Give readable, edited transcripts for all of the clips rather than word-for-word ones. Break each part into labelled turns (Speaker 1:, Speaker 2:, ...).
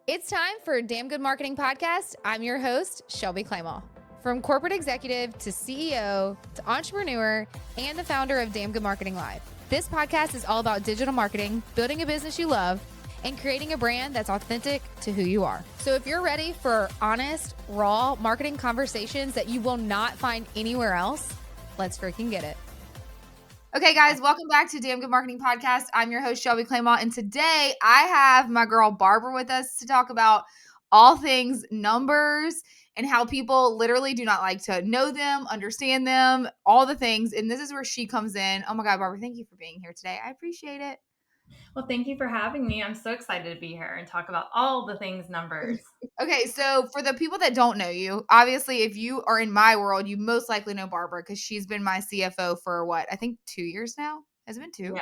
Speaker 1: It's time for Damn Good Marketing Podcast. I'm your host, Shelby Clement. From corporate executive to CEO to entrepreneur and the founder of Damn Good Marketing Live, this podcast is all about digital marketing, building a business you love, and creating a brand that's authentic to who you are. So if you're ready for honest, raw marketing conversations that you will not find anywhere else, let's freaking get it. Okay, guys, welcome back to Damn Good Marketing Podcast. I'm your host, Shelby Clement, and today I have my girl Barbara with us to talk about all things numbers and how people literally do not like to know them, understand them, all the things. And this is where she comes in. Oh my God, Barbara, thank you for being here today. I appreciate it.
Speaker 2: Well, thank you for having me. I'm so excited to be here and talk about all the things numbers.
Speaker 1: Okay, so for the people that don't know you, obviously, if you are in my world, you most likely know Barbara because she's been my CFO for what? I think 2 years now. Has it been 2?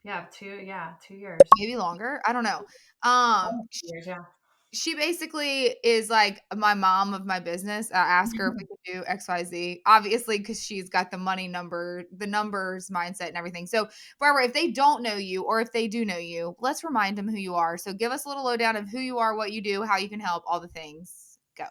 Speaker 2: Yeah, 2 years.
Speaker 1: Maybe longer. I don't know.
Speaker 2: Almost 2 years, yeah.
Speaker 1: She basically is like my mom of my business. I ask her if we could do XYZ, obviously, because she's got the the numbers mindset and everything. So, Barbara, if they don't know you or if they do know you, let's remind them who you are. So, give us a little lowdown of who you are, what you do, how you can help, all the things. Go.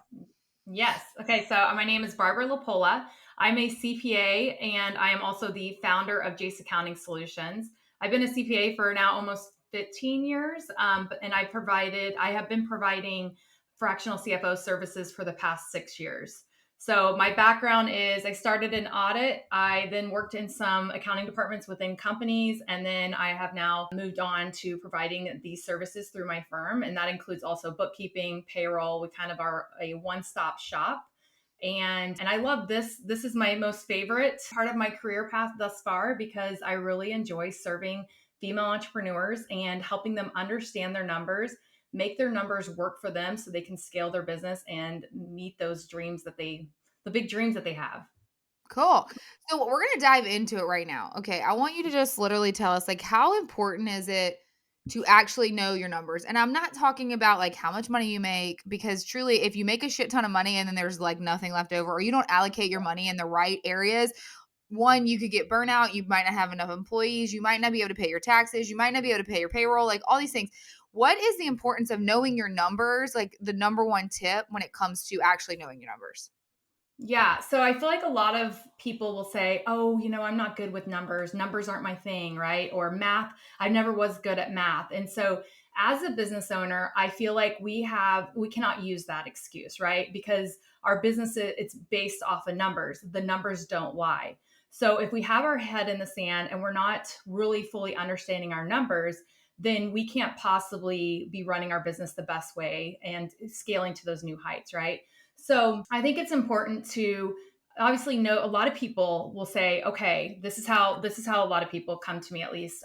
Speaker 2: Yes. Okay, so my name is Barbara LaPolla. I'm a CPA and I am also the founder of Jase Accounting Solutions. I've been a CPA for now almost 15 years, and I have been providing fractional CFO services for the past 6 years. So my background is I started in audit. I then worked in some accounting departments within companies, and then I have now moved on to providing these services through my firm, and that includes also bookkeeping, payroll. We kind of are a one-stop shop. And I love this. This is my most favorite part of my career path thus far because I really enjoy serving female entrepreneurs and helping them understand their numbers, make their numbers work for them so they can scale their business and meet those dreams the big dreams that they have.
Speaker 1: Cool. So, we're going to dive into it right now. Okay. I want you to just literally tell us, like, how important is it to actually know your numbers? And I'm not talking about like how much money you make, because truly, if you make a shit ton of money and then there's like nothing left over, or you don't allocate your money in the right areas, one, you could get burnout. You might not have enough employees. You might not be able to pay your taxes. You might not be able to pay your payroll, like all these things. What is the importance of knowing your numbers? Like the number one tip when it comes to actually knowing your numbers?
Speaker 2: Yeah. So I feel like a lot of people will say, oh, I'm not good with numbers. Numbers aren't my thing, right? Or math. I never was good at math. And so as a business owner, I feel like we cannot use that excuse, right? Because our business, it's based off of numbers. The numbers don't lie. So if we have our head in the sand and we're not really fully understanding our numbers, then we can't possibly be running our business the best way and scaling to those new heights, right? So I think it's important to obviously know. A lot of people will say, okay, this is how a lot of people come to me, at least.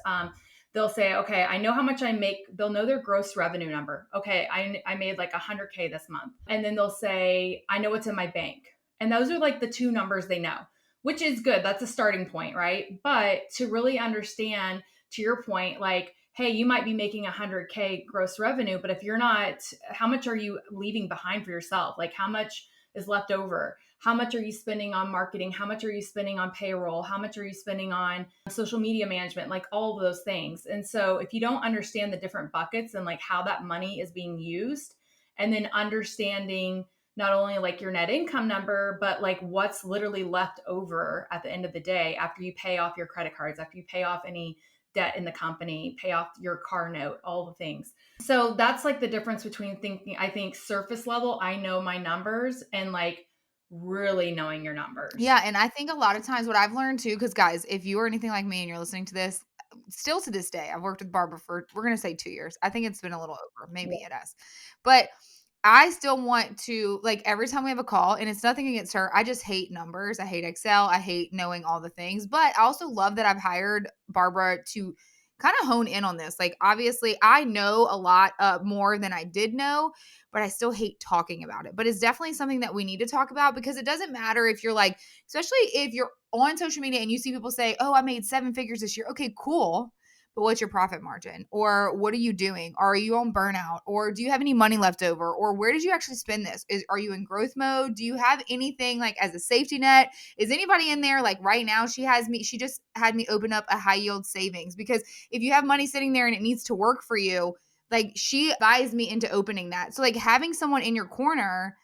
Speaker 2: They'll say, okay, I know how much I make. They'll know their gross revenue number. Okay, I made like 100K this month. And then they'll say, I know what's in my bank. And those are like the two numbers they know, which is good. That's a starting point, right? But to really understand, to your point, like, hey, you might be making 100K gross revenue, but if you're not, how much are you leaving behind for yourself? Like, how much is left over? How much are you spending on marketing? How much are you spending on payroll? How much are you spending on social media management? Like all of those things. And so if you don't understand the different buckets and like how that money is being used, and then understanding not only like your net income number, but like what's literally left over at the end of the day after you pay off your credit cards, after you pay off any debt in the company, pay off your car note, all the things. So that's like the difference between thinking, I think, surface level, I know my numbers, and like really knowing your numbers.
Speaker 1: Yeah, and I think a lot of times what I've learned too, because guys, if you are anything like me and you're listening to this, still to this day, I've worked with Barbara for, we're going to say 2 years. I think it's been a little over, maybe it has. But I still want to, like, every time we have a call, and it's nothing against her, I just hate numbers. I hate Excel. I hate knowing all the things. But I also love that I've hired Barbara to kind of hone in on this. Like, obviously, I know a lot more than I did know, but I still hate talking about it. But it's definitely something that we need to talk about, because it doesn't matter if you're like, especially if you're on social media and you see people say, oh, I made 7 figures this year. Okay, cool. But what's your profit margin? Or what are you doing? Are you on burnout? Or do you have any money left over? Or where did you actually spend this? Are you in growth mode? Do you have anything like as a safety net? Is anybody in there? Like right now, she just had me open up a high yield savings, because if you have money sitting there and it needs to work for you, like she advised me into opening that. So like having someone in your corner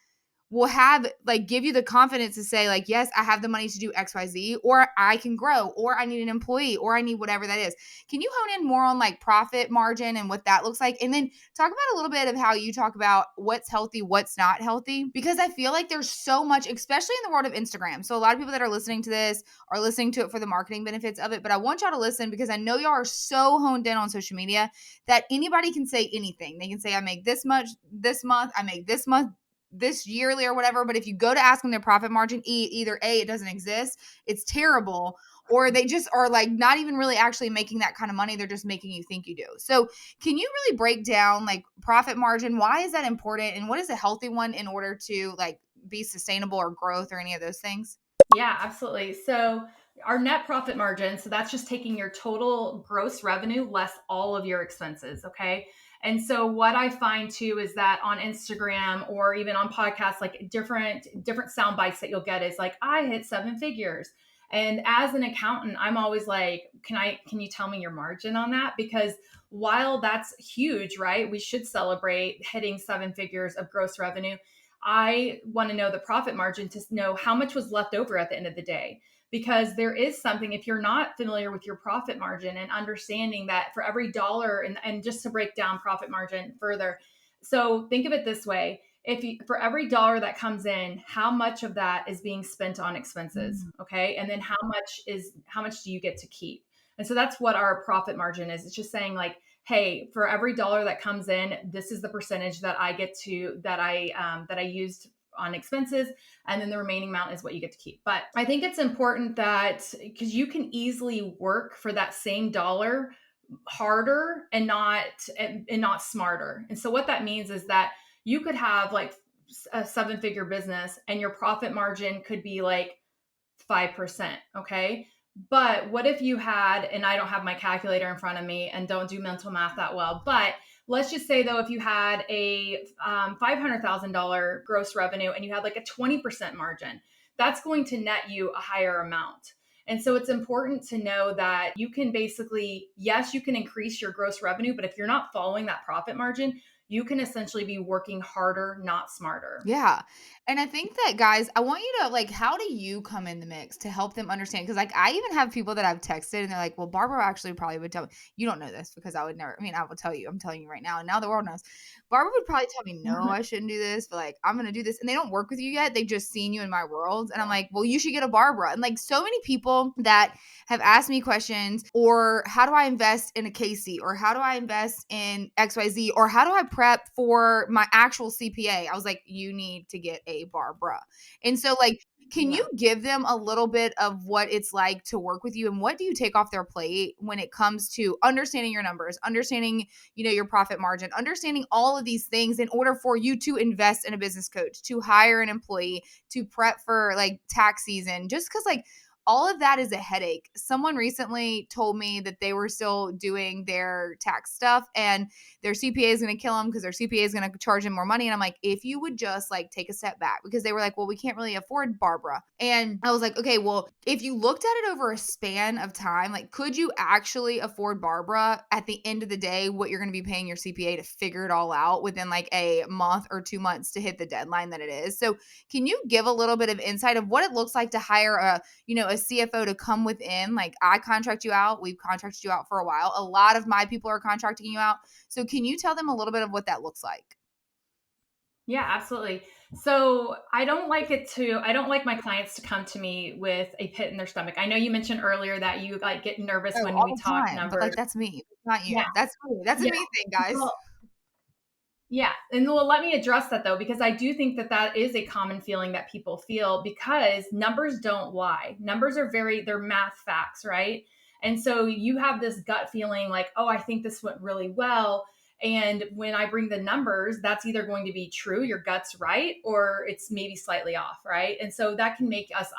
Speaker 1: will have like give you the confidence to say like, yes, I have the money to do XYZ, or I can grow, or I need an employee, or I need whatever that is. Can you hone in more on like profit margin and what that looks like? And then talk about a little bit of how you talk about what's healthy, what's not healthy, because I feel like there's so much, especially in the world of Instagram. So a lot of people that are listening to this are listening to it for the marketing benefits of it, but I want y'all to listen because I know y'all are so honed in on social media that anybody can say anything. They can say, I make this much this month, I make this month, this yearly or whatever. But if you go to ask them their profit margin, either A, it doesn't exist, it's terrible, or they just are like not even really actually making that kind of money. They're just making you think you do. So can you really break down like profit margin? Why is that important? And what is a healthy one in order to like be sustainable or growth or any of those things?
Speaker 2: Yeah, absolutely. So our net profit margin, so that's just taking your total gross revenue less all of your expenses, okay? And so what I find too is that on Instagram or even on podcasts, like different sound bites that you'll get is like, I hit seven figures. And as an accountant, I'm always like, can you tell me your margin on that? Because while that's huge, right? We should celebrate hitting seven figures of gross revenue. I want to know the profit margin to know how much was left over at the end of the day. Because there is something, if you're not familiar with your profit margin and understanding that for every dollar, and just to break down profit margin further. So think of it this way. For every dollar that comes in, how much of that is being spent on expenses? Okay. And then how much do you get to keep? And so that's what our profit margin is. It's just saying like, hey, for every dollar that comes in, this is the percentage that I get to that I used on expenses, and then the remaining amount is what you get to keep. But I think it's important that because you can easily work for that same dollar harder and not smarter. And so what that means is that you could have like a seven-figure business and your profit margin could be like 5%. Okay. But what if you had, and I don't have my calculator in front of me and don't do mental math that well, but let's just say though, if you had a $500,000 gross revenue and you had like a 20% margin, that's going to net you a higher amount. And so it's important to know that you can basically, yes, you can increase your gross revenue, but if you're not following that profit margin, you can essentially be working harder, not smarter.
Speaker 1: Yeah. And I think that guys, I want you to like, how do you come in the mix to help them understand? Because like I even have people that I've texted and they're like, well, Barbara actually probably would tell me. You don't know this because I would never, I mean, I will tell you, I'm telling you right now. And now the world knows. Barbara would probably tell me, no, I shouldn't do this, but like, I'm going to do this. And they don't work with you yet. They've just seen you in my world. And I'm like, well, you should get a Barbara. And like so many people that have asked me questions, or how do I invest in a Casey, or how do I invest in XYZ, or how do I prep for my actual CPA? I was like, you need to get a Barbara. And so like, can
Speaker 2: Yeah.
Speaker 1: you give them a little bit of what it's like to work with you, and what do you take off their plate when it comes to understanding your numbers, understanding, your profit margin, understanding all of these things in order for you to invest in a business coach, to hire an employee, to prep for like tax season, just because like all of that is a headache. Someone recently told me that they were still doing their tax stuff and their CPA is going to kill them because their CPA is going to charge them more money. And I'm like, if you would just like take a step back, because they were like, well, we can't really afford Barbara. And I was like, okay, well, if you looked at it over a span of time, like, could you actually afford Barbara at the end of the day, what you're going to be paying your CPA to figure it all out within like a month or 2 months to hit the deadline that it is? So can you give a little bit of insight of what it looks like to hire a CFO to come within? Like, I contract you out. We've contracted you out for a while. A lot of my people are contracting you out. So can you tell them a little bit of what that looks like?
Speaker 2: Yeah, absolutely. So I don't like my clients to come to me with a pit in their stomach. I know you mentioned earlier that you like get nervous
Speaker 1: Oh,
Speaker 2: when we
Speaker 1: all the
Speaker 2: talk
Speaker 1: time. But like,
Speaker 2: numbers.
Speaker 1: that's me. It's not you.
Speaker 2: Yeah.
Speaker 1: That's me. That's a
Speaker 2: Yeah.
Speaker 1: me thing, guys.
Speaker 2: Well, yeah. And well, let me address that though, because I do think that that is a common feeling that people feel because numbers don't lie. Numbers are they're math facts, right? And so you have this gut feeling like, oh, I think this went really well. And when I bring the numbers, that's either going to be true, your gut's right, or it's maybe slightly off, right? And so that can make us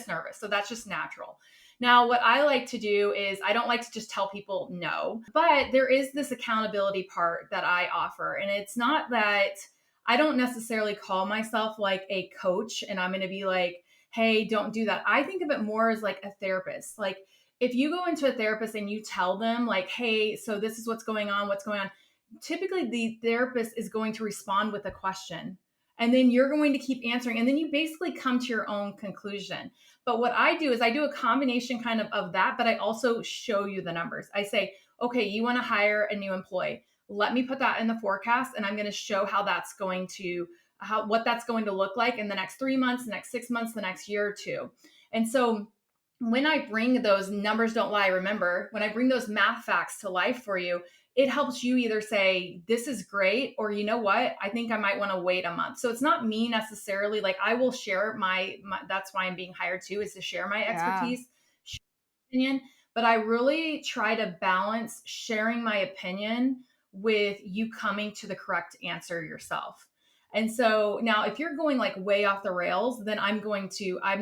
Speaker 2: nervous. So that's just natural. Now, what I like to do is I don't like to just tell people no, but there is this accountability part that I offer. And it's not that I don't necessarily call myself like a coach and I'm going to be like, hey, don't do that. I think of it more as like a therapist. Like if you go into a therapist and you tell them like, hey, so this is what's going on, typically the therapist is going to respond with a question. And then you're going to keep answering. And then you basically come to your own conclusion. But what I do is I do a combination kind of that, but I also show you the numbers. I say, okay, you want to hire a new employee. Let me put that in the forecast, and I'm going to show how that's going to what that's going to look like in the next 3 months, the next 6 months, the next year or two. And so when I bring those numbers don't lie, remember, when I bring those math facts to life for you, it helps you either say, this is great, or you know what, I think I might want to wait a month. So it's not me necessarily, like I will share my that's why I'm being hired too, is to share my
Speaker 1: Yeah.
Speaker 2: expertise, share my opinion. But I really try to balance sharing my opinion with you coming to the correct answer yourself. And so now if you're going like way off the rails, then I'm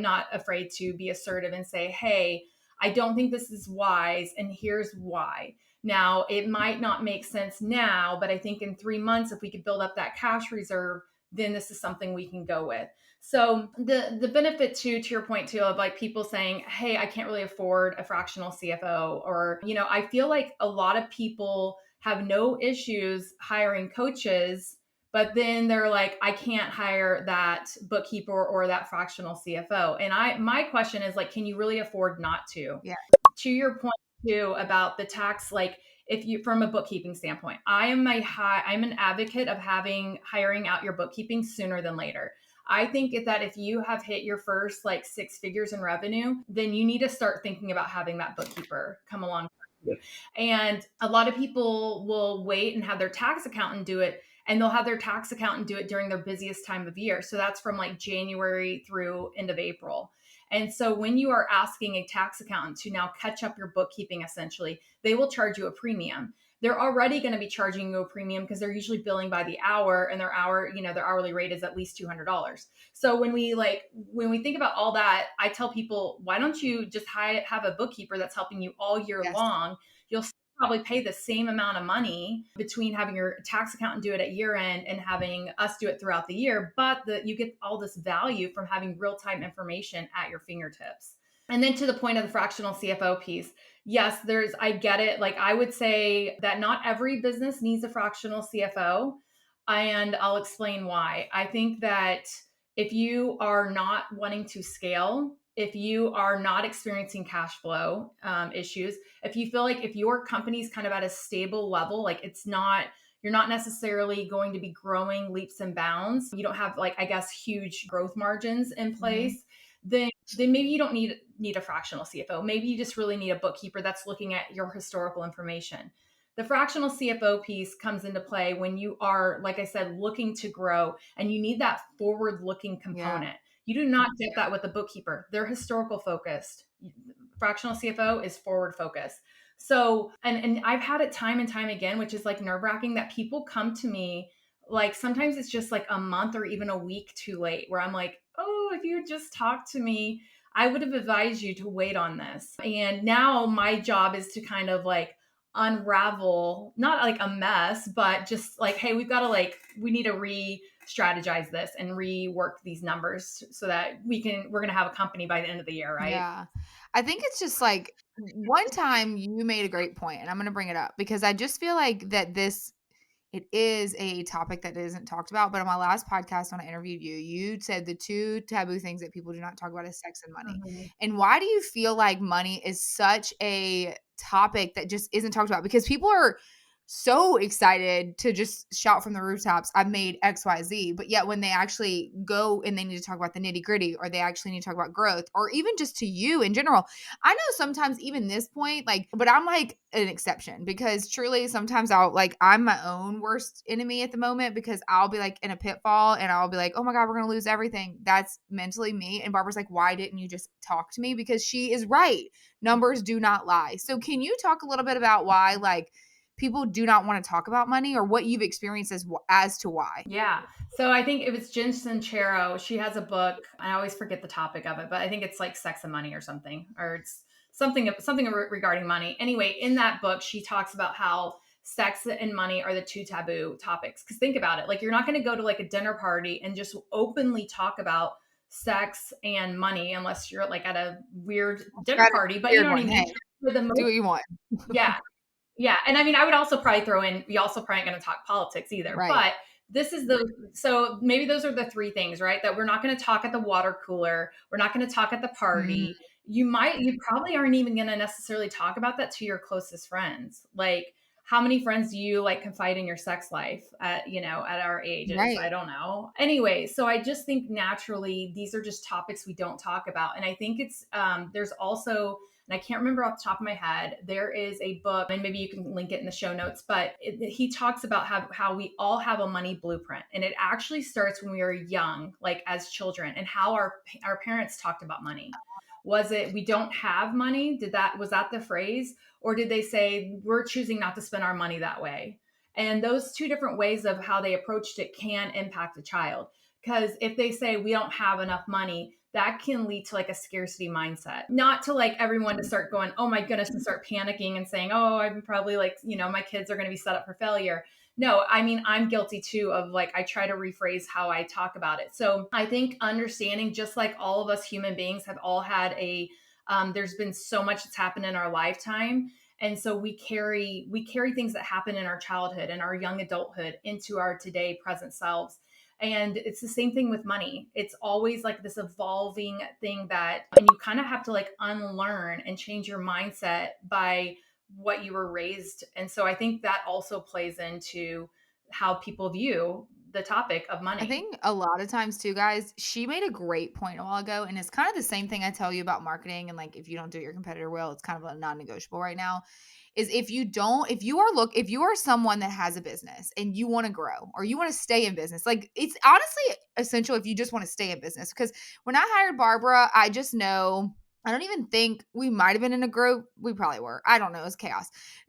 Speaker 2: not afraid to be assertive and say, hey, I don't think this is wise, and here's why. Now, it might not make sense now, but I think in 3 months, if we could build up that cash reserve, then this is something we can go with. So the benefit to your point too, of like people saying, hey, I can't really afford a fractional CFO, or, I feel like a lot of people have no issues hiring coaches, but then they're like, I can't hire that bookkeeper or that fractional CFO. And my question is like, can you really afford not to?
Speaker 1: Yeah.
Speaker 2: To your point too about the tax, like if you, from a bookkeeping standpoint, I'm an advocate of hiring out your bookkeeping sooner than later. I think that if you have hit your first like 6 figures in revenue, then you need to start thinking about having that bookkeeper come along. And a lot of people will wait and have their tax accountant do it, and they'll have their tax accountant do it during their busiest time of year. So that's from like January through end of April. And so when you are asking a tax accountant to now catch up your bookkeeping, essentially, they will charge you a premium. They're already going to be charging you a premium because they're usually billing by the hour, and their hourly rate is at least $200. So when we think about all that, I tell people, why don't you just have a bookkeeper that's helping you all year
Speaker 1: Yes.
Speaker 2: long? You'll probably pay the same amount of money between having your tax accountant do it at year end and having us do it throughout the year, but you get all this value from having real-time information at your fingertips. And then to the point of the fractional CFO piece, yes, I get it. Like I would say that not every business needs a fractional CFO, and I'll explain why. I think that if you are not wanting to scale, if you are not experiencing cash flow issues, if you feel like if your company's kind of at a stable level, like you're not necessarily going to be growing leaps and bounds, you don't have like, I guess, huge growth margins in place, then maybe you don't need a fractional CFO. Maybe you just really need a bookkeeper that's looking at your historical information. The fractional CFO piece comes into play when you are, like I said, looking to grow, and you need that forward-looking component.
Speaker 1: Yeah.
Speaker 2: You do not get that with a bookkeeper. They're historical focused. Fractional CFO is forward focused. So, and I've had it time and time again, which is like nerve-wracking, that people come to me, like sometimes it's just like a month or even a week too late, where I'm like, oh, if you had just talked to me, I would have advised you to wait on this. And now my job is to kind of like unravel, not like a mess, but just like, hey, we need to strategize this and rework these numbers so that we're going to have a company by the end of the year, right?
Speaker 1: Yeah. I think it's just like one time you made a great point, and I'm going to bring it up because I just feel like that it is a topic that isn't talked about. But on my last podcast, when I interviewed you, you said the two taboo things that people do not talk about is sex and money.
Speaker 2: Mhm.
Speaker 1: And why do you feel like money is such a topic that just isn't talked about? Because people are so excited to just shout from the rooftops, I've made XYZ. But yet when they actually go and they need to talk about the nitty gritty, or they actually need to talk about growth, or even just to you in general, I know sometimes even this point, like, but I'm like an exception because truly sometimes I'm my own worst enemy at the moment because I'll be like in a pitfall and I'll be like, oh my God, we're going to lose everything. That's mentally me. And Barbara's like, why didn't you just talk to me? Because she is right. Numbers do not lie. So can you talk a little bit about why, like, people do not want to talk about money, or what you've experienced as to why?
Speaker 2: Yeah. So I think it was Jen Sincero. She has a book. I always forget the topic of it, but I think it's like Sex and Money or something, or it's something regarding money. Anyway, in that book, she talks about how sex and money are the two taboo topics. Because think about it, like you're not going to go to like a dinner party and just openly talk about sex and money unless you're like at a weird dinner
Speaker 1: Got a
Speaker 2: party. But you
Speaker 1: weird
Speaker 2: know what I
Speaker 1: one.
Speaker 2: mean?
Speaker 1: Hey,
Speaker 2: For the
Speaker 1: do
Speaker 2: most,
Speaker 1: what you want.
Speaker 2: yeah. Yeah. And I mean, I would also probably throw in, we also probably aren't going to talk politics either,
Speaker 1: Right.
Speaker 2: but this is so maybe those are the three things, right? That we're not going to talk at the water cooler. We're not going to talk at the
Speaker 1: Mm,
Speaker 2: party. You probably aren't even going to necessarily talk about that to your closest friends. Like, how many friends do you like confide in your sex life at, at our ages? I
Speaker 1: right.
Speaker 2: don't know. Anyway, so I just think naturally these are just topics we don't talk about. And I think there's also, and I can't remember off the top of my head, there is a book, and maybe you can link it in the show notes, but he talks about how we all have a money blueprint. And it actually starts when we were young, like as children, and how our parents talked about money. Was it, we don't have money? Was that the phrase? Or did they say, we're choosing not to spend our money that way? And those two different ways of how they approached it can impact a child. Because if they say we don't have enough money, that can lead to like a scarcity mindset. Not to like everyone to start going, oh my goodness, and start panicking and saying, oh, I'm probably like, my kids are going to be set up for failure. No, I mean, I'm guilty too of like, I try to rephrase how I talk about it. So I think understanding, just like all of us human beings have all had there's been so much that's happened in our lifetime. And so we carry things that happen in our childhood and our young adulthood into our today present selves. And it's the same thing with money. It's always like this evolving thing and you kind of have to like unlearn and change your mindset by what you were raised. And so I think that also plays into how people view the topic of
Speaker 1: I
Speaker 2: money.
Speaker 1: think a lot of times too, guys, she made a great point a while ago, and it's kind of the same thing I tell you about marketing. And like, if you don't do it, your competitor will. It's kind of a non-negotiable right now. Is if you don't, if you are someone that has a business and you want to grow or you want to stay in business, like it's honestly essential if you just want to stay in business. Because when I hired Barbara, I just know. I don't even think we might have been in a group. We probably were. I don't know. It was chaos.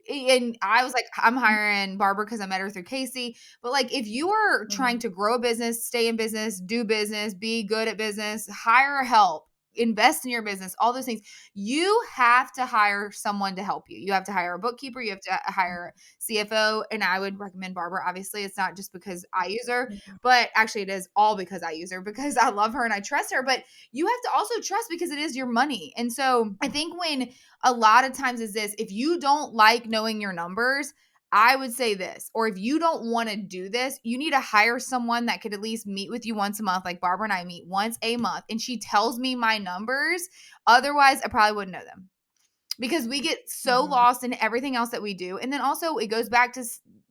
Speaker 1: And I was like, I'm hiring Barbara because I met her through Casey. But like if you are trying
Speaker 2: Mhm.
Speaker 1: to grow a business, stay in business, do business, be good at business, hire help, invest in your business, all those things, you have to hire someone to help you. You have to hire a bookkeeper, you have to hire a CFO, and I would recommend Barbara. Obviously, it's not just because I use her, but actually it is all because I use her because I love her and I trust her, but you have to also trust because it is your money. And so, I think when a lot of times is this, if you don't like knowing your numbers, I would say this, or if you don't want to do this, you need to hire someone that could at least meet with you once a month. Like Barbara and I meet once a month, and she tells me my numbers. Otherwise, I probably wouldn't know them because we get so
Speaker 2: Mhm.
Speaker 1: lost in everything else that we do. And then also, it goes back to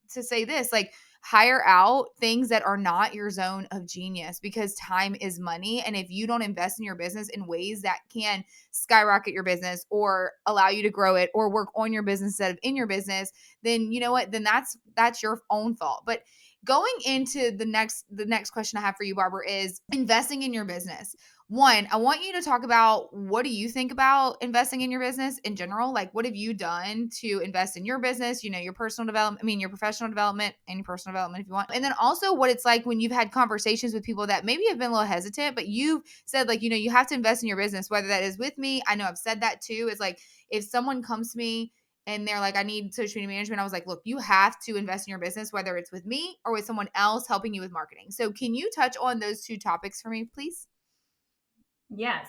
Speaker 1: say this, like hire out things that are not your zone of genius because time is money. And if you don't invest in your business in ways that can skyrocket your business or allow you to grow it or work on your business instead of in your business, then you know what? Then that's your own fault. But going into the next question I have for you, Barbara, is investing in your business. One, I want you to talk about what do you think about investing in your business in general? Like, what have you done to invest in your business, your personal development, your professional development and your personal development if you want. And then also what it's like when you've had conversations with people that maybe have been a little hesitant, but you've said, like, you have to invest in your business, whether that is with me. I know I've said that too. It's like if someone comes to me and they're like, I need social media management. I was like, look, you have to invest in your business, whether it's with me or with someone else helping you with marketing. So, can you touch on those two topics for me, please?
Speaker 2: Yes.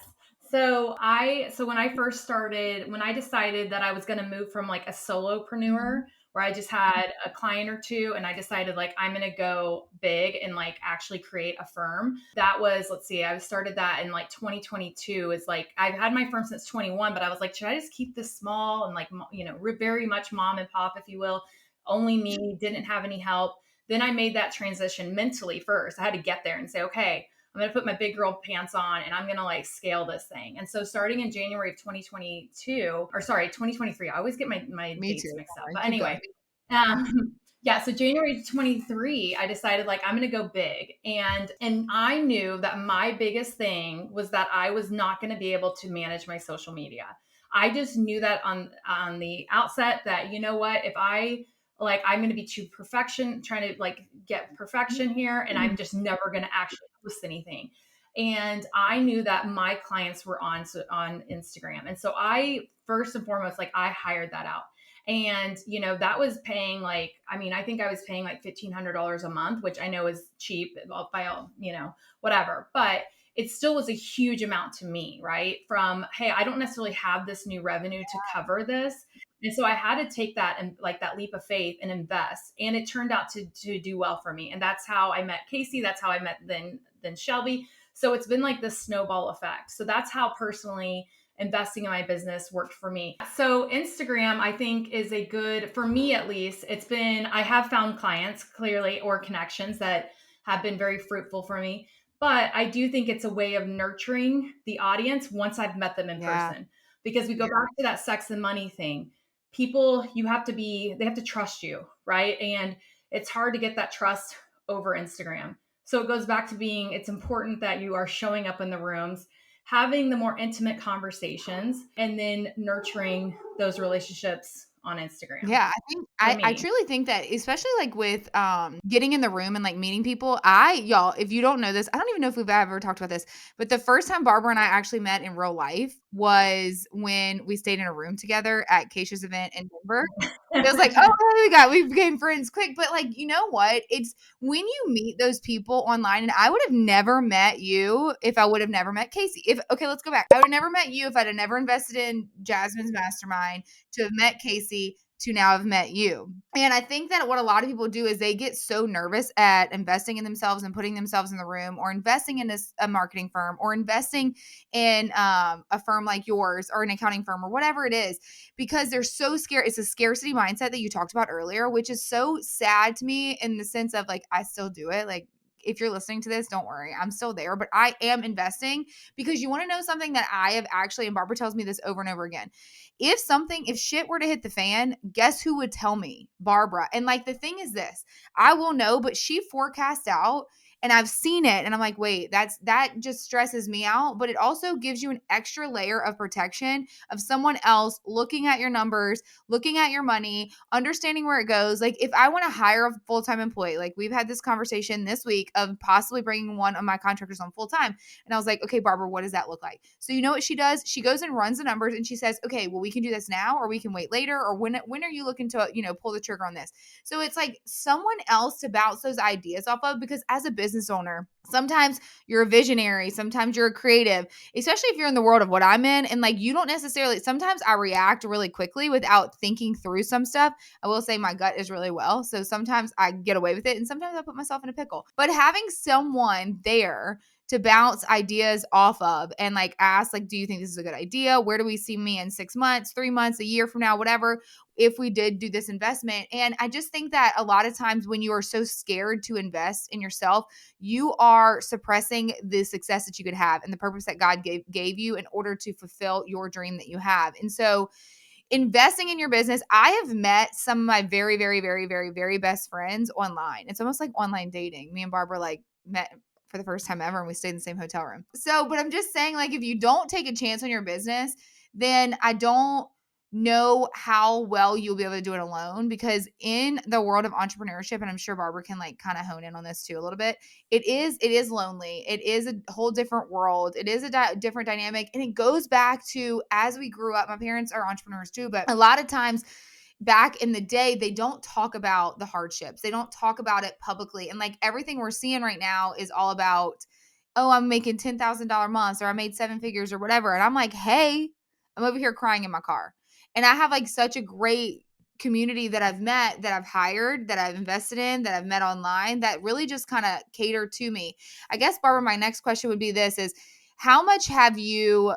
Speaker 2: So when I first started, when I decided that I was going to move from like a solopreneur where I just had a client or two and I decided like I'm going to go big and like actually create a firm. That was, let's see, I started that in like 2022. Is like I've had my firm since 21, but I was like, should I just keep this small and like very much mom and pop, if you will, only me, didn't have any help. Then I made that transition mentally first. I had to get there and say, okay, I'm going to put my big girl pants on and I'm going to like scale this thing. And so starting in January of 2022, or sorry, 2023, I always get my
Speaker 1: Me too.
Speaker 2: dates
Speaker 1: Don't
Speaker 2: mixed up.
Speaker 1: worry.
Speaker 2: But
Speaker 1: Keep
Speaker 2: anyway,
Speaker 1: going.
Speaker 2: yeah, so January 23, I decided like I'm going to go big. And I knew that my biggest thing was that I was not going to be able to manage my social media. I just knew that on the outset that you know what, if I like I'm going to be too perfection trying to like get perfection here and I'm just never going to actually post anything. And I knew that my clients were on Instagram. And so I first and foremost like I hired that out. And that was paying like I think I was paying like $1,500 a month, which I know is cheap by all, whatever. But it still was a huge amount to me, right? From, hey, I don't necessarily have this new revenue to cover this. And so I had to take that and like that leap of faith and invest. And it turned out to do well for me. And that's how I met Casey. That's how I met then Shelby. So it's been like this snowball effect. So that's how personally investing in my business worked for me. So Instagram, I think, is a good, for me at least, I have found clients clearly or connections that have been very fruitful for me. But I do think it's a way of nurturing the audience once I've met them in person. Because we go back to that sex and money thing. People, they have to trust you, right? And it's hard to get that trust over Instagram. So it goes back to it's important that you are showing up in the rooms, having the more intimate conversations, and then nurturing those relationships on Instagram.
Speaker 1: Yeah, I think
Speaker 2: For
Speaker 1: I
Speaker 2: me.
Speaker 1: truly think that, especially like with getting in the room and like meeting people, y'all, if you don't know this, I don't even know if we've ever talked about this, but the first time Barbara and I actually met in real life was when we stayed in a room together at Keisha's event in Denver. It was like, oh, we became friends quick. But like, you know what? It's when you meet those people online, and I would have never met you if I would have never met Casey. Okay, let's go back. I would have never met you if I'd have never invested in Jasmine's mastermind, to have met Casey, to now have met you. And I think that what a lot of people do is they get so nervous at investing in themselves and putting themselves in the room, or investing in a marketing firm, or investing in a firm like yours, or an accounting firm, or whatever it is, because they're so scared. It's a scarcity mindset that you talked about earlier, which is so sad to me, in the sense of like, I still do it. Like, if you're listening to this, don't worry, I'm still there, but I am investing, because you want to know something that I have actually, and Barbara tells me this over and over again. If shit were to hit the fan, guess who would tell me? Barbara. And like, the thing is this, I will know, but she forecasts out, and I've seen it, and I'm like, wait, that just stresses me out. But it also gives you an extra layer of protection of someone else looking at your numbers, looking at your money, understanding where it goes. Like, if I want to hire a full-time employee, like we've had this conversation this week of possibly bringing one of my contractors on full-time. And I was like, okay, Barbara, what does that look like? So you know what she does? She goes and runs the numbers, and she says, okay, well, we can do this now, or we can wait later, or when are you looking to, pull the trigger on this? So it's like someone else to bounce those ideas off of, because as a business owner, sometimes you're a visionary, sometimes you're a creative, especially if you're in the world of what I'm in. And like, you don't necessarily, sometimes I react really quickly without thinking through some stuff. I will say my gut is really well. So sometimes I get away with it, and sometimes I put myself in a pickle. But having someone there to bounce ideas off of, and like ask, like, do you think this is a good idea? Where do we see me in 6 months, 3 months, a year from now, whatever, if we did do this investment? And I just think that a lot of times when you are so scared to invest in yourself, you are suppressing the success that you could have and the purpose that God gave you in order to fulfill your dream that you have. And so, investing in your business, I have met some of my very, very, very, very, very best friends online. It's almost like online dating. Me and Barbara like met for the first time ever, and we stayed in the same hotel room. So, but I'm just saying, like, if you don't take a chance on your business, then I don't know how well you'll be able to do it alone, because in the world of entrepreneurship, and I'm sure Barbara can like kind of hone in on this too a little bit, it is lonely. It is a whole different world. It is a different dynamic, and it goes back to as we grew up. My parents are entrepreneurs too, but a lot of times back in the day, they don't talk about the hardships. They don't talk about it publicly. And like, everything we're seeing right now is all about, oh, I'm making $10,000 months, or I made 7 figures, or whatever. And I'm like, hey, I'm over here crying in my car. And I have like such a great community that I've met, that I've hired, that I've invested in, that I've met online, that really just kind of cater to me. I guess, Barbara, my next question would be this: is how much have you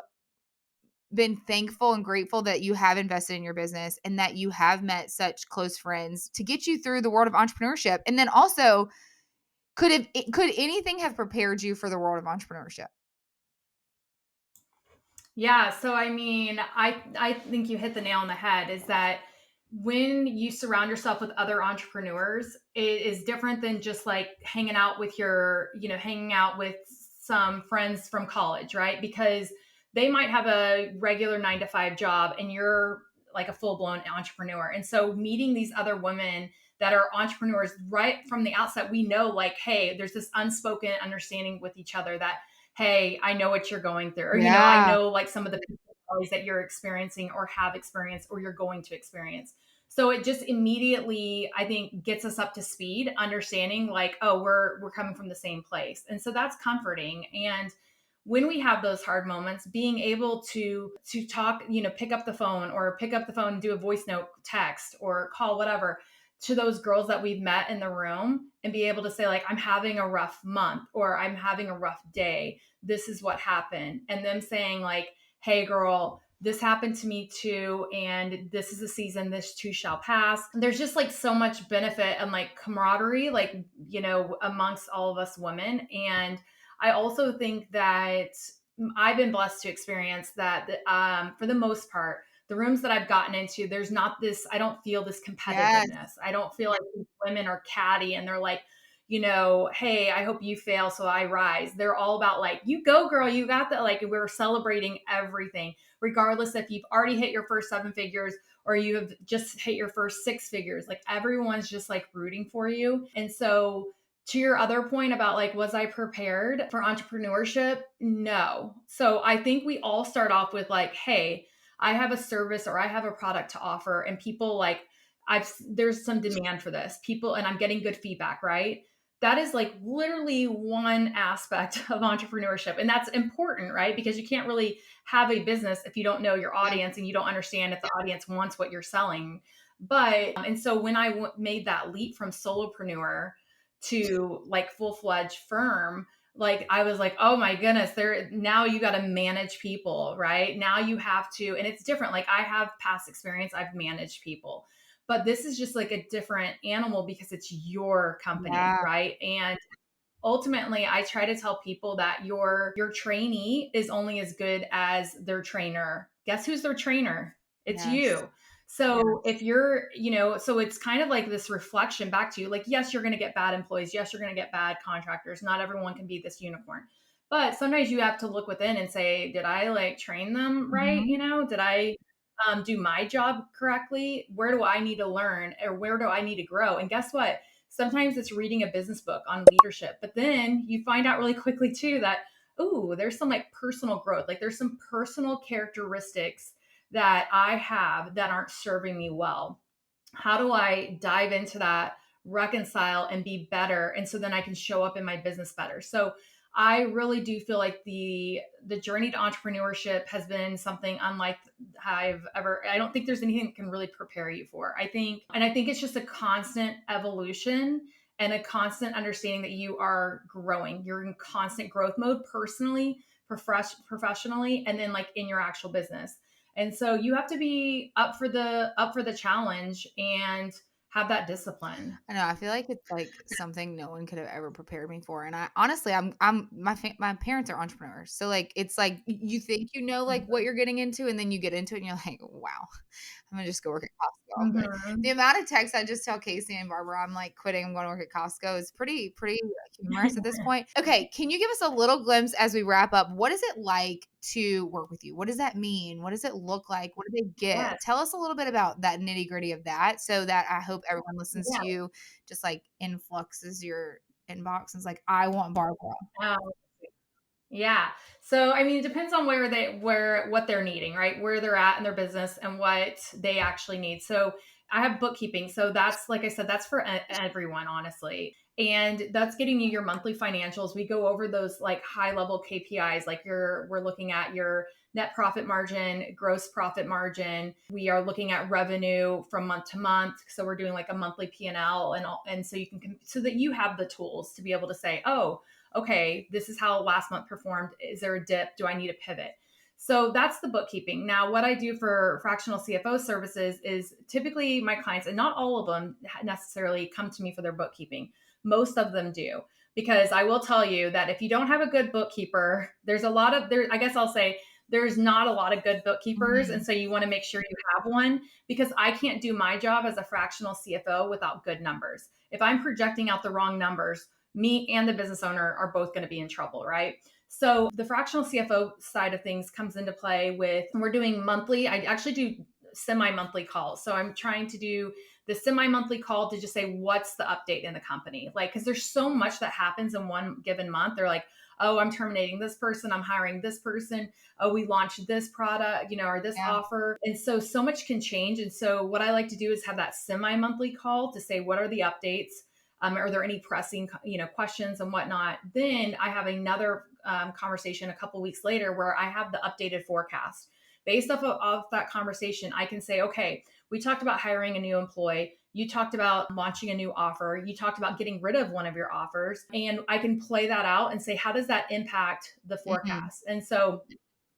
Speaker 1: been thankful and grateful that you have invested in your business, and that you have met such close friends to get you through the world of entrepreneurship? And then also, could anything have prepared you for the world of entrepreneurship?
Speaker 2: Yeah, so I mean, I think you hit the nail on the head, is that when you surround yourself with other entrepreneurs, it is different than just like hanging out with some friends from college, right? Because they might have a regular 9 to 5 job, and you're like a full-blown entrepreneur. And so meeting these other women that are entrepreneurs right from the outset, we know like, hey, there's this unspoken understanding with each other that, hey, I know what you're going through. Or, I
Speaker 1: Yeah.
Speaker 2: know like some of the personalities that you're experiencing or have experienced or you're going to experience. So it just immediately, I think, gets us up to speed, understanding like, oh, we're coming from the same place. And so that's comforting. And when we have those hard moments, being able to talk, pick up the phone and do a voice note, text or call, whatever, to those girls that we've met in the room and be able to say like, I'm having a rough month or I'm having a rough day. This is what happened. And them saying like, hey girl, this happened to me too. And this is a season, this too shall pass. There's just like so much benefit and like camaraderie, like, amongst all of us women. And I also think that I've been blessed to experience that, for the most part, the rooms that I've gotten into, there's not this, I don't feel this
Speaker 1: Yes.
Speaker 2: competitiveness. I don't feel like these women are catty and they're like, hey, I hope you fail so I rise. They're all about like, you go girl, you got that. Like we're celebrating everything, regardless if you've already hit your first 7 figures or you have just hit your first 6 figures. Like everyone's just like rooting for you. And so to your other point about like, was I prepared for entrepreneurship? No. So I think we all start off with like, hey, I have a service or I have a product to offer, and people like, there's some demand for this. People, and I'm getting good feedback, right? That is like literally one aspect of entrepreneurship. And that's important, right? Because you can't really have a business if you don't know your
Speaker 1: Yeah.
Speaker 2: audience and you don't understand if the audience wants what you're selling. But, and so when I made that leap from solopreneur to like full-fledged firm, like I was like, oh my goodness, there now you got to manage people, right? Now you have to, and it's different. Like I have past experience, I've managed people, but this is just like a different animal because it's your company,
Speaker 1: Yeah.
Speaker 2: right? And ultimately I try to tell people that your trainee is only as good as their trainer. Guess who's their trainer? It's
Speaker 1: Yes.
Speaker 2: you. So if you're, so it's kind of like this reflection back to you, like, yes, you're going to get bad employees. Yes, you're going to get bad contractors. Not everyone can be this unicorn, but sometimes you have to look within and say, did I like train them right?
Speaker 1: Mhm.
Speaker 2: Did I do my job correctly? Where do I need to learn or where do I need to grow? And guess what? Sometimes it's reading a business book on leadership, but then you find out really quickly too that, oh, there's some like personal growth. Like there's some personal characteristics that I have that aren't serving me well. How do I dive into that, reconcile and be better? And so then I can show up in my business better. So I really do feel like the journey to entrepreneurship has been something unlike I've ever. I don't think there's anything that can really prepare you for. I think it's just a constant evolution and a constant understanding that you are growing. You're in constant growth mode personally, professionally, and then like in your actual business. And so you have to be up for the challenge and have that discipline.
Speaker 1: I know. I feel like it's like something no one could have ever prepared me for. And I honestly, my parents are entrepreneurs, so like it's like you think you know like what you're getting into, and then you get into it, and you're like, wow, I'm gonna just go work at Costco. But the
Speaker 2: Mhm.
Speaker 1: amount of texts I just tell Casey and Barbara, I'm like quitting. I'm going to work at Costco is pretty humorous at this point. Okay, can you give us a little glimpse as we wrap up? What is it like to work with you? What does that mean? What does it look like? What do they get?
Speaker 2: Yes.
Speaker 1: Tell us a little bit about that nitty gritty of that, so that I hope everyone listens to
Speaker 2: Yeah.
Speaker 1: you just like influxes your inbox and is like, I want Barbara.
Speaker 2: Um, yeah. So I mean, it depends on where what they're needing, right? Where they're at in their business and what they actually need. So I have bookkeeping. So that's like I said, that's for everyone, honestly. And that's getting you your monthly financials. We go over those like high level KPIs, like we're looking at your net profit margin, gross profit margin. We are looking at revenue from month to month. So we're doing like a monthly P&L and so you can so that you have the tools to be able to say, oh, okay, this is how last month performed. Is there a dip? Do I need a pivot? So that's the bookkeeping. Now, what I do for fractional CFO services is typically my clients, and not all of them necessarily come to me for their bookkeeping. Most of them do. Because I will tell you that if you don't have a good bookkeeper, there's a lot of there. I guess I'll say there's not a lot of good bookkeepers. And
Speaker 1: Mhm.
Speaker 2: so you want to make sure you have one because I can't do my job as a fractional CFO without good numbers. If I'm projecting out the wrong numbers, me and the business owner are both going to be in trouble, right? So the fractional CFO side of things comes into play with we're doing monthly. I actually do semi-monthly calls. So I'm trying to do the semi-monthly call to just say what's the update in the company. Like cuz there's so much that happens in one given month. They're like, "Oh, I'm terminating this person, I'm hiring this person. Oh, we launched this product, or this
Speaker 1: Yeah.
Speaker 2: offer." And so much can change. And so what I like to do is have that semi-monthly call to say what are the updates. Are there any pressing, questions and whatnot? Then I have another conversation a couple weeks later where I have the updated forecast. Based off that conversation, I can say, okay, we talked about hiring a new employee. You talked about launching a new offer. You talked about getting rid of one of your offers. And I can play that out and say, how does that impact the
Speaker 1: Mhm.
Speaker 2: forecast? And so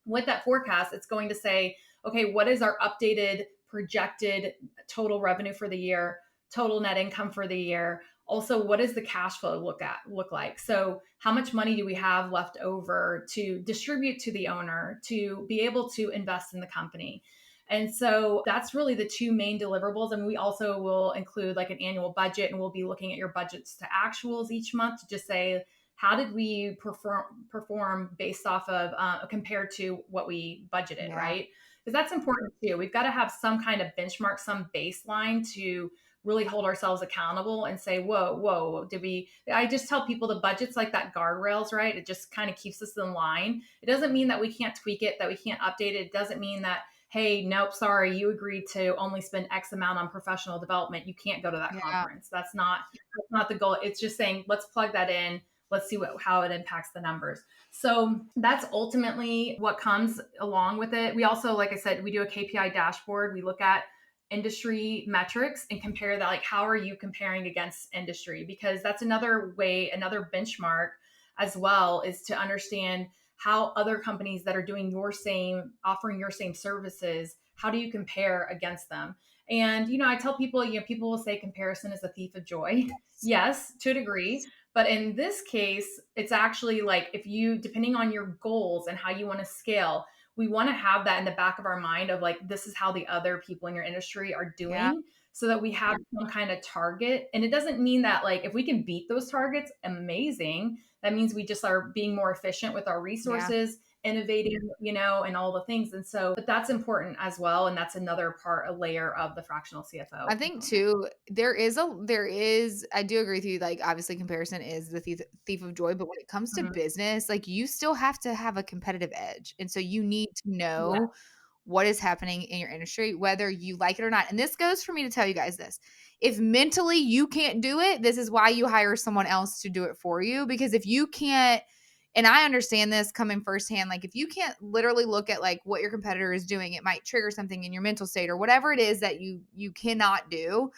Speaker 2: with that forecast, it's going to say, okay, what is our updated projected total revenue for the year, total net income for the year? Also, what does the cash flow look like? So, how much money do we have left over to distribute to the owner to be able to invest in the company? And so that's really the two main deliverables. And we also will include like an annual budget, and we'll be looking at your budgets to actuals each month to just say, how did we perform based off of compared to what we budgeted,
Speaker 1: Yeah.
Speaker 2: right? Because that's important too. We've got to have some kind of benchmark, some baseline to really hold ourselves accountable and say, whoa, did we? I just tell people the budget's like that guardrails, right? It just kind of keeps us in line. It doesn't mean that we can't tweak it, that we can't update it. It doesn't mean that, hey, nope, sorry, you agreed to only spend X amount on professional development. You can't go to that
Speaker 1: Yeah.
Speaker 2: conference. That's not the goal. It's just saying, let's plug that in. Let's see how it impacts the numbers. So that's ultimately what comes along with it. We also, like I said, we do a KPI dashboard. We look at industry metrics and compare that, like, how are you comparing against industry? Because that's another way, another benchmark as well, is to understand how other companies that are doing offering your same services, how do you compare against them? And, I tell people, people will say comparison is a thief of joy. Yes, to a degree. But in this case, it's actually like, if you, depending on your goals and how you want to scale, we want to have that in the back of our mind of like, this is how the other people in your industry are
Speaker 1: Yeah.
Speaker 2: doing, so that we have some kind of target. And it doesn't mean that, like, if we can beat those targets, amazing. That means we just are being more efficient with our
Speaker 1: Yeah.
Speaker 2: resources, innovating, and all the things. And so, but that's important as well. And that's another part, a layer of the fractional CFO
Speaker 1: I think
Speaker 2: component.
Speaker 1: too, I do agree with you. Like, obviously, comparison is the thief of joy. But when it comes to
Speaker 2: Mhm.
Speaker 1: business, like, you still have to have a competitive edge. And so you need to
Speaker 2: Yeah.
Speaker 1: know what is happening in your industry, whether you like it or not. And this goes for me to tell you guys this. If mentally you can't do it, this is why you hire someone else to do it for you. Because if you can't, and I understand this coming firsthand, like, if you can't literally look at like what your competitor is doing, it might trigger something in your mental state or whatever it is that you cannot do.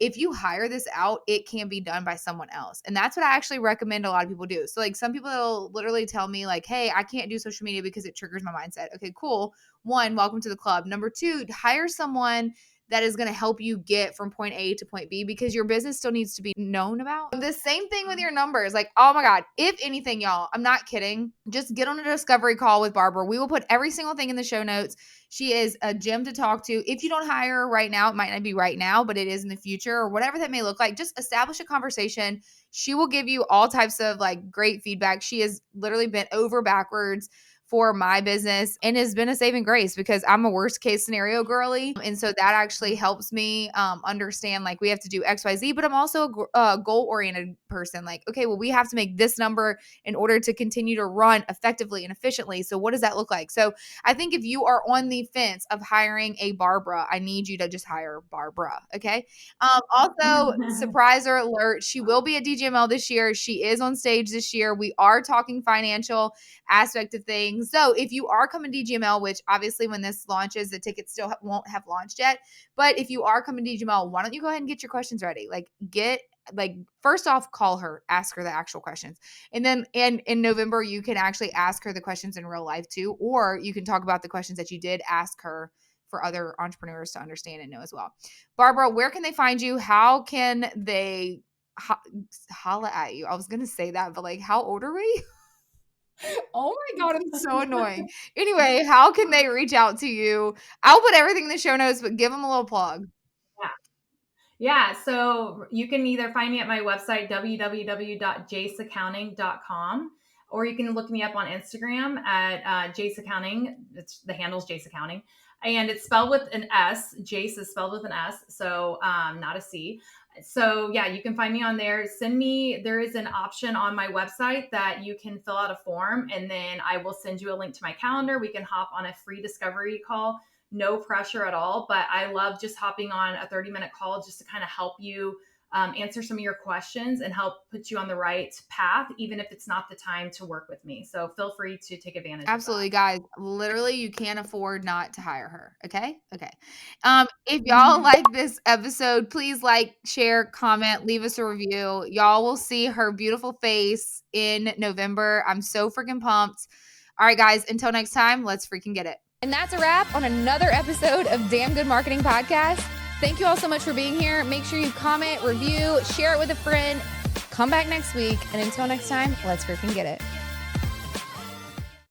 Speaker 1: If you hire this out, it can be done by someone else. And that's what I actually recommend a lot of people do. So, like, some people will literally tell me, like, hey, I can't do social media because it triggers my mindset. Okay, cool. One, welcome to the club. Number two, hire someone that is going to help you get from point A to point B, because your business still needs to be known about. The same thing with your numbers. Like, oh my God, if anything, y'all, I'm not kidding. Just get on a discovery call with Barbara. We will put every single thing in the show notes. She is a gem to talk to. If you don't hire her right now, it might not be right now, but it is in the future, or whatever that may look like. Just establish a conversation. She will give you all types of like great feedback. She has literally bent over backwards for my business and has been a saving grace, because I'm a worst case scenario girly. And so that actually helps me understand, like, we have to do XYZ, but I'm also a goal oriented person. Like, okay, well, we have to make this number in order to continue to run effectively and efficiently. So what does that look like? So I think if you are on the fence of hiring a Barbara, I need you to just hire Barbara. Okay. Also, surpriser alert, she will be at DGML this year. She is on stage this year. We are talking financial aspect of things. So if you are coming to DGML, which obviously when this launches, the tickets still won't have launched yet. But if you are coming to DGML, why don't you go ahead and get your questions ready? Like, first off, call her, ask her the actual questions. And then in November, you can actually ask her the questions in real life too, or you can talk about the questions that you did ask her for other entrepreneurs to understand and know as well. Barbara, where can they find you? How can they holla at you? I was going to say that, but like, how old are we? Oh my God, it's so annoying. Anyway, how can they reach out to you? I'll put everything in the show notes, but give them a little plug.
Speaker 2: Yeah. Yeah, so you can either find me at my website, www.jaseaccounting.com, or you can look me up on Instagram at Jase Accounting. The handle's Jase Accounting. And it's spelled with an S. Jase is spelled with an S, so not a C. So yeah, you can find me on there. There is an option on my website that you can fill out a form, and then I will send you a link to my calendar. We can hop on a free discovery call, no pressure at all. But I love just hopping on a 30-minute call just to kind of help you answer some of your questions and help put you on the right path, even if it's not the time to work with me. So feel free to take advantage
Speaker 1: Absolutely,
Speaker 2: of
Speaker 1: guys. Literally, you can't afford not to hire her. Okay. Okay. If
Speaker 2: that.
Speaker 1: y'all like this episode, please like, share, comment, leave us a review. Y'all will see her beautiful face in November. I'm so freaking pumped. All right, guys. Until next time, let's freaking get it. And that's a wrap on another episode of Damn Good Marketing Podcast. Thank you all so much for being here. Make sure you comment, review, share it with a friend. Come back next week. And until next time, let's freaking get it.